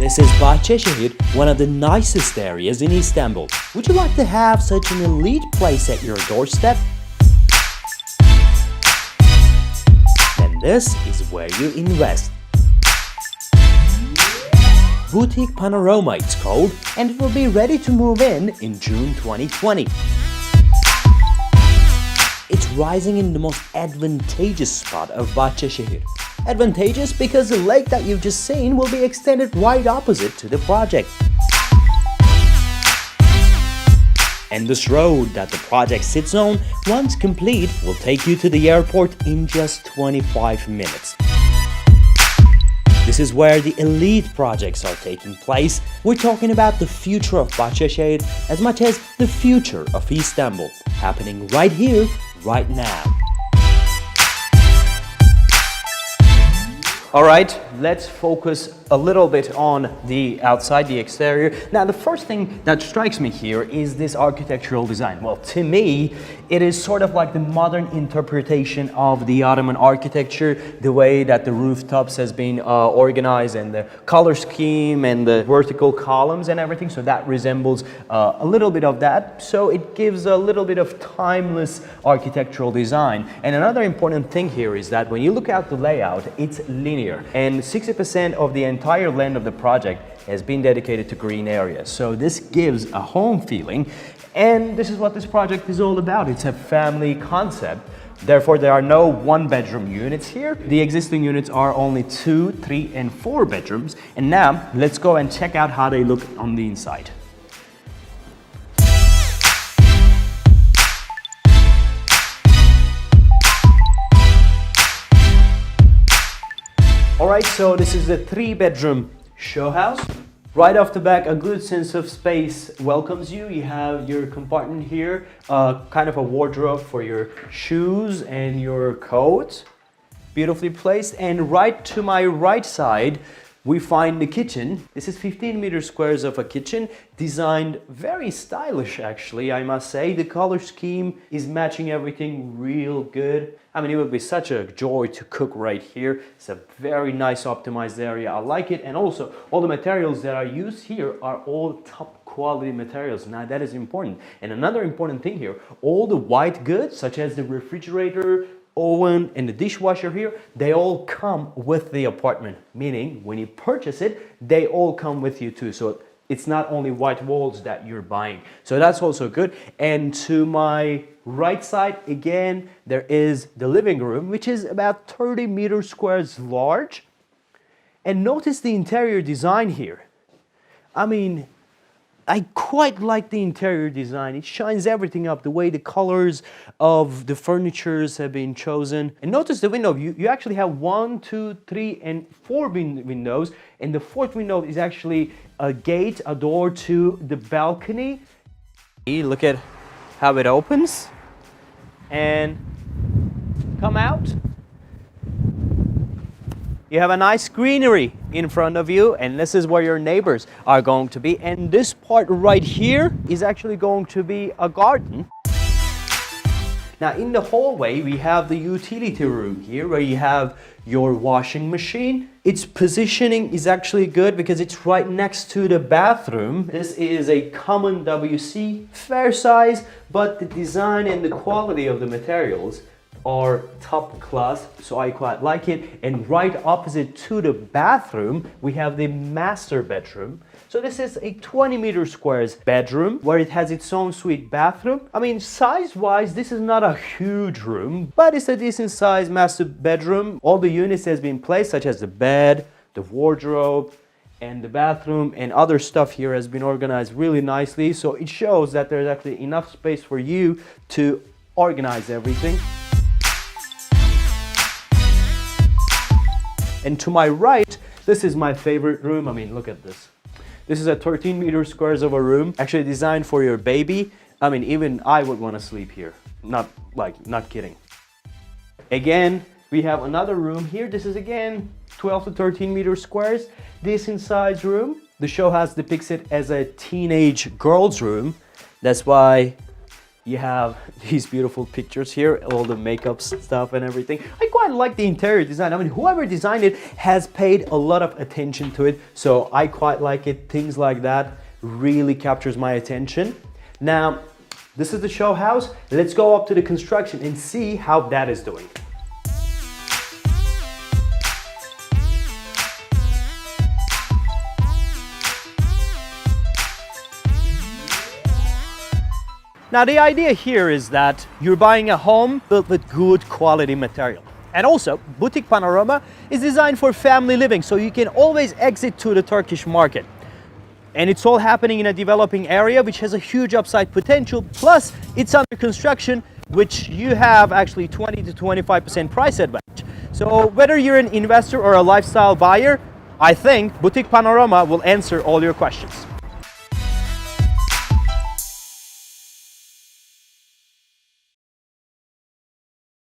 This is Bahçeşehir, one of the nicest areas in Istanbul. Would you like to have such an elite place at your doorstep? Then this is where you invest. Boutique Panorama it's called, and it will be ready to move in June 2020. It's rising in the most advantageous spot of Bahçeşehir. Advantageous because the lake that you've just seen will be extended right opposite to the project. And this road that the project sits on, once complete, will take you to the airport in just 25 minutes. This is where the elite projects are taking place. We're talking about the future of Bahçeşehir as much as the future of Istanbul, happening right here, right now. All right, let's focus a little bit on the outside, the exterior. Now, the first thing that strikes me here is this architectural design. Well, to me, it is sort of like the modern interpretation of the Ottoman architecture, the way that the rooftops has been organized and the color scheme and the vertical columns and everything. So that resembles a little bit of that. So it gives a little bit of timeless architectural design. And another important thing here is that when you look at the layout, it's linear. And 60% of the entire land of the project has been dedicated to green areas. So this gives a home feeling, and this is what this project is all about. It's a family concept. Therefore, there are no one-bedroom units here. The existing units are only 2, 3, and 4 bedrooms. And now, let's go and check out how they look on the inside. Alright, so this is a 3-bedroom show house. Right off the back, a good sense of space welcomes you. You have your compartment here, kind of a wardrobe for your shoes and your coat. Beautifully placed. And right to my right side, we find the kitchen. This is 15 meter squares of a kitchen, designed very stylish actually, I must say. The color scheme is matching everything real good. I mean, it would be such a joy to cook right here. It's a very nice optimized area. I like it. And also, all the materials that are used here are all top quality materials. Now, that is important. And another important thing here, all the white goods, such as the refrigerator, oven, and the dishwasher here, they all come with the apartment. Meaning, when you purchase it, they all come with you too. So it's not only white walls that you're buying. So that's also good. And to my right side, again, there is the living room, which is about 30 meter squares large. And notice the interior design here. I mean, I quite like the interior design. It shines everything up, the way the colors of the furnitures have been chosen. And notice the window. You actually have 1, 2, 3, and 4 windows. And the 4th window is actually a gate, a door to the balcony. Look at how it opens. And come out. You have a nice greenery in front of you, and this is where your neighbors are going to be. And this part right here is actually going to be a garden. Now, in the hallway, we have the utility room here where you have your washing machine. Its positioning is actually good because it's right next to the bathroom. This is a common WC, fair size, but the design and the quality of the materials are top class, so I quite like it. And right opposite to the bathroom, we have the master bedroom. So this is a 20 meter squares bedroom where it has its own suite bathroom. I mean, size-wise, this is not a huge room, but it's a decent size master bedroom. All the units has been placed, such as the bed, the wardrobe, and the bathroom, and other stuff here has been organized really nicely. So it shows that there's actually enough space for you to organize everything. And to my right, this is my favorite room. I mean, look at this. This is a 13 meter squares of a room, actually designed for your baby. I mean, even I would want to sleep here. Not kidding. Again, we have another room here. This is again 12 to 13 meter squares, decent sized room. The show house depicts it as a teenage girl's room. That's why You have these beautiful pictures here, all the makeup stuff and everything. I quite like the interior design. I mean, whoever designed it has paid a lot of attention to it, so I quite like it. Things like that really captures my attention. Now, this is the show house. Let's go up to the construction and see how that is doing. Now the idea here is that you're buying a home built with good quality material. And also, Boutique Panorama is designed for family living, so you can always exit to the Turkish market. And it's all happening in a developing area which has a huge upside potential, plus it's under construction, which you have actually 20 to 25% price advantage. So whether you're an investor or a lifestyle buyer, I think Boutique Panorama will answer all your questions.